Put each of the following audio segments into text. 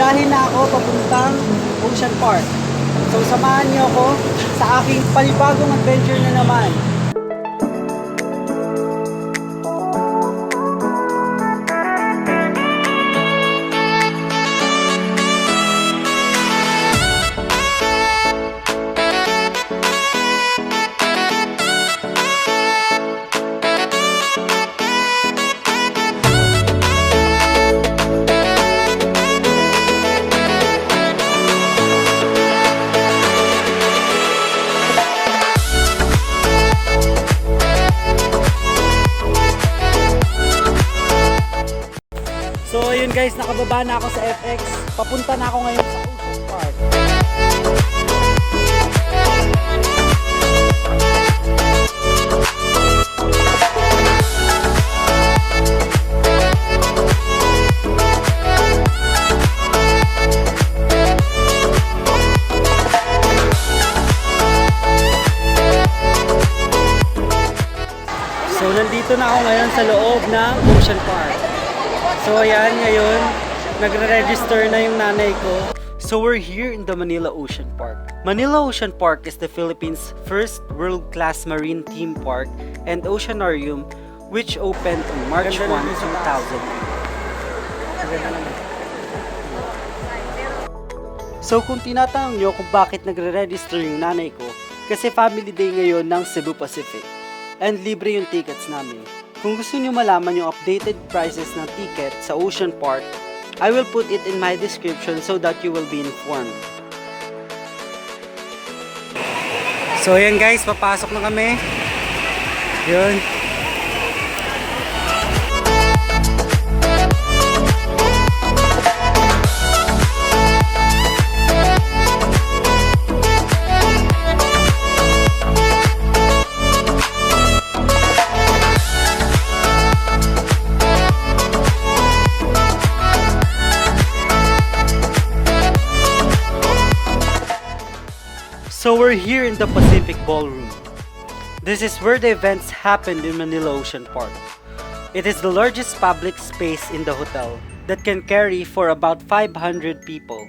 Biyahe na ako papuntang Ocean Park. So samahan niyo ako sa aking panibagong adventure na naman. So ayun guys, nakababa na ako sa FX. Papunta na ako ngayon sa Ocean Park. So nandito na ako ngayon sa loob ng Ocean Park. So ayan, ngayon, nagre-register na yung nanay ko. So we're here in the Manila Ocean Park. Manila Ocean Park is the Philippines' first world-class marine theme park and Oceanarium, which opened on March 1, 2000. So kung tinatanong nyo kung bakit nagre-register yung nanay ko, kasi family day ngayon ng Cebu Pacific. And libre yung tickets namin. Kung gusto nyo malaman yung updated prices ng ticket sa Ocean Park, I will put it in my description so that you will be informed. So ayan guys, papasok na kami. Yun. So we're here in the Pacific Ballroom. This is where the events happened in Manila Ocean Park. It is the largest public space in the hotel that can carry for about 500 people.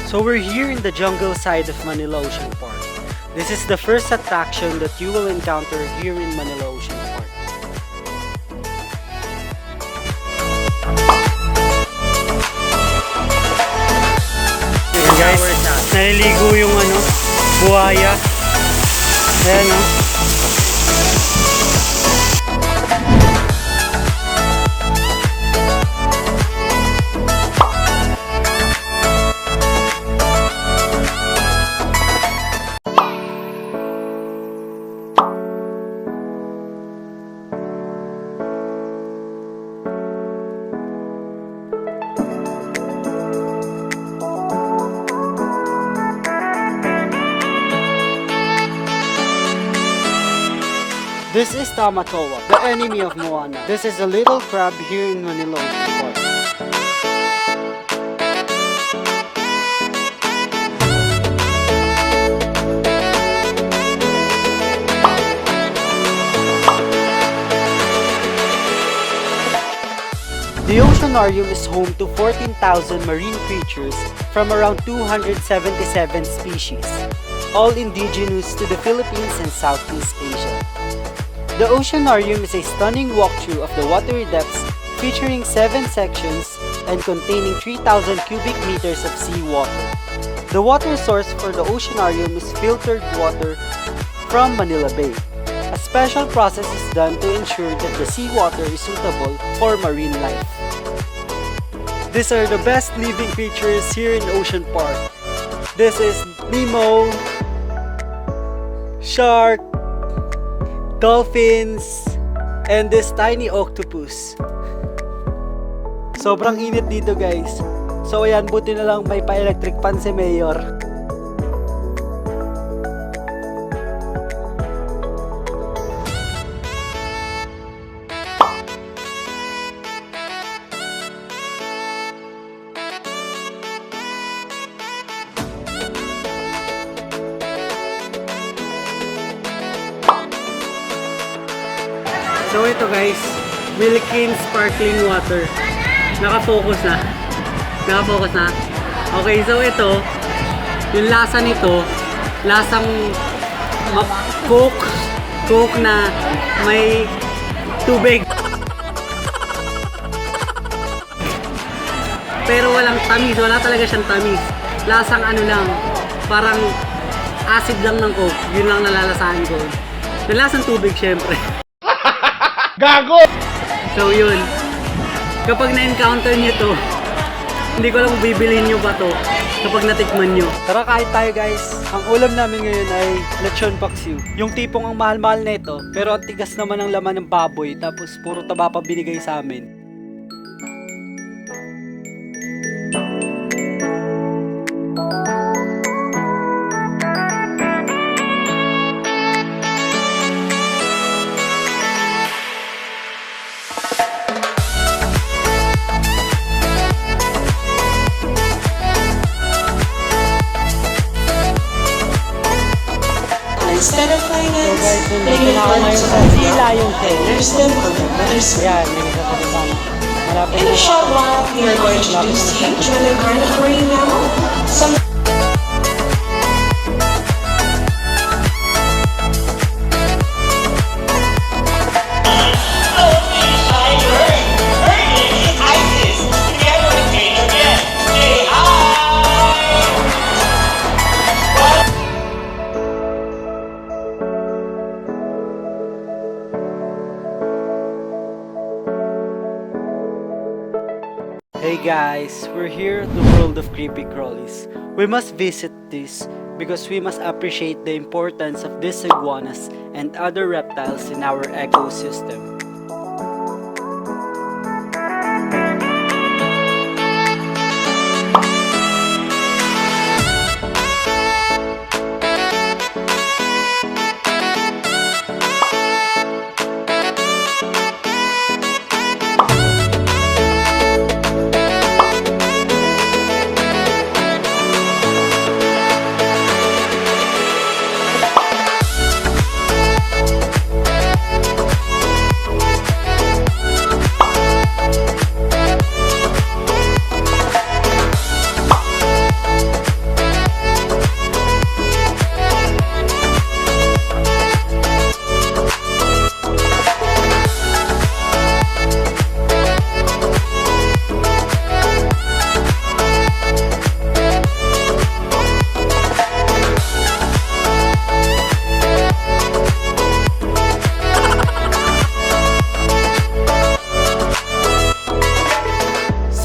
So we're here in the jungle side of Manila Ocean Park. This is the first attraction that you will encounter here in Manila Ocean Park. Ayan guys, naliligo yung buhaya. Ayan o. This is Tamatoa, the enemy of Moana. This is a little crab here in Manila Ocean Park. The Oceanarium is home to 14,000 marine creatures from around 277 species, all indigenous to the Philippines and Southeast Asia. The Oceanarium is a stunning walkthrough of the watery depths featuring 7 sections and containing 3,000 cubic meters of seawater. The water source for the Oceanarium is filtered water from Manila Bay. A special process is done to ensure that the seawater is suitable for marine life. These are the best living creatures here in Ocean Park. This is Nemo, shark, dolphins, and this tiny octopus. Sobrang init dito guys. So ayan, buti na lang may pa-electric fan si Mayor. ito guys, Wilkin Sparkling Water. Naka-focus na. Naka-focus na. Okay, so ito, yung lasa nito, lasang Coke na may tubig. Pero walang tamis, wala talaga siyang tamis. Lasang ano lang, parang acid lang ng Coke. Yun lang nalalasahan ko. Nalasang tubig syempre. Gago! So yun, kapag na-encounter nyo to, hindi ko lang kung bibilhin nyo ba to kapag natikman nyo. Tara kahit tayo guys. Ang ulam namin ngayon ay lechon paksiw. Yung tipong ang mahal-mahal na ito, pero ang tigas naman ng laman ng baboy, tapos puro taba pa binigay sa amin. Instead of finance, So guys, they nandito na ako ngayon sa Sila yung There's them on the better side. Yan, may nagkakasama. Malapit In a short while, we are going to introduce you to an incarnate mammal. Some Hey guys, we're here at the world of creepy crawlies. We must visit this because we must appreciate the importance of these iguanas and other reptiles in our ecosystem.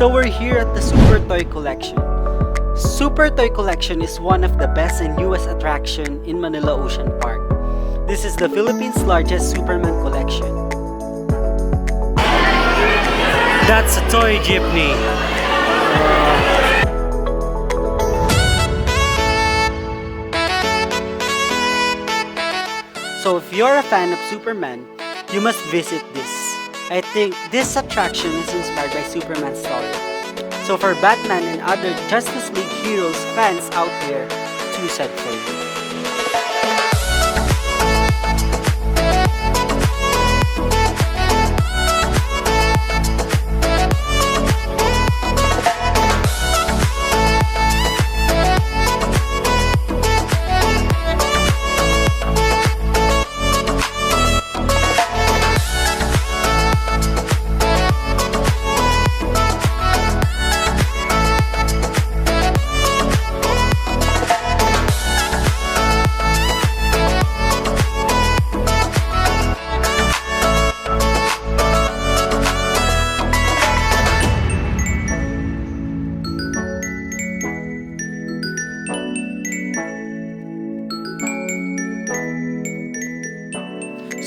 So we're here at the Super Toy Collection. Super Toy Collection is one of the best and newest attraction in Manila Ocean Park. This is the Philippines' largest Superman collection. That's a toy jeepney. So if you're a fan of Superman, you must visit this. I think this attraction is inspired by Superman's story. So for Batman and other Justice League heroes fans out there, too sad for you.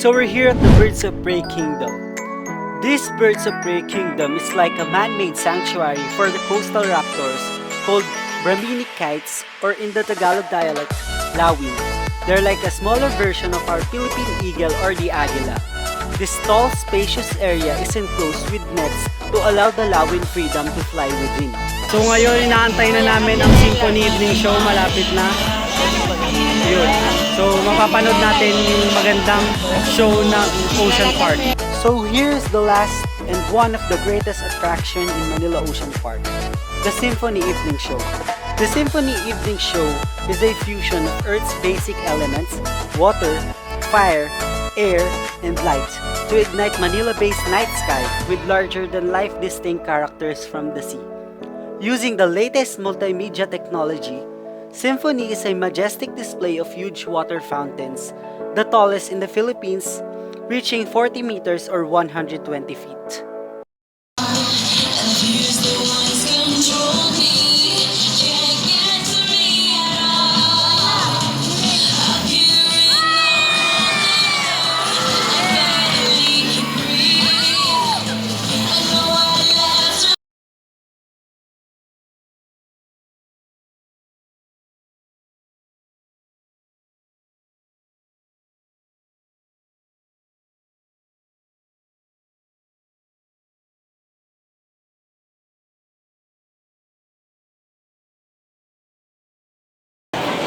So we're here at the Birds of Prey Kingdom. This Birds of Prey Kingdom is like a man-made sanctuary for the coastal raptors called Brahminic kites, or in the Tagalog dialect, lawin. They're like a smaller version of our Philippine eagle or the agila. This tall, spacious area is enclosed with nets to allow the lawin freedom to fly within. So ngayon, inaantay na namin ang symphony evening show, malapit na. Yun. So mapapanood natin yung magandang show ng Ocean Park. So here's the last and one of the greatest attraction in Manila Ocean Park, the Symphony Evening Show. The Symphony Evening Show is a fusion of Earth's basic elements, water, fire, air, and light, to ignite Manila-based night sky with larger-than-life distinct characters from the sea. Using the latest multimedia technology, Symphony is a majestic display of huge water fountains, the tallest in the Philippines, reaching 40 meters or 120 feet.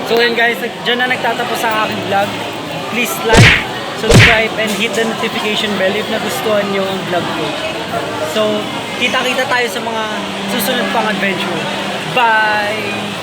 So yun guys, dyan na nagtatapos sa aking vlog. Please like, subscribe, and hit the notification bell if nagustuhan nyo ang vlog ko. So, kita-kita tayo sa mga susunod pang adventure. Bye!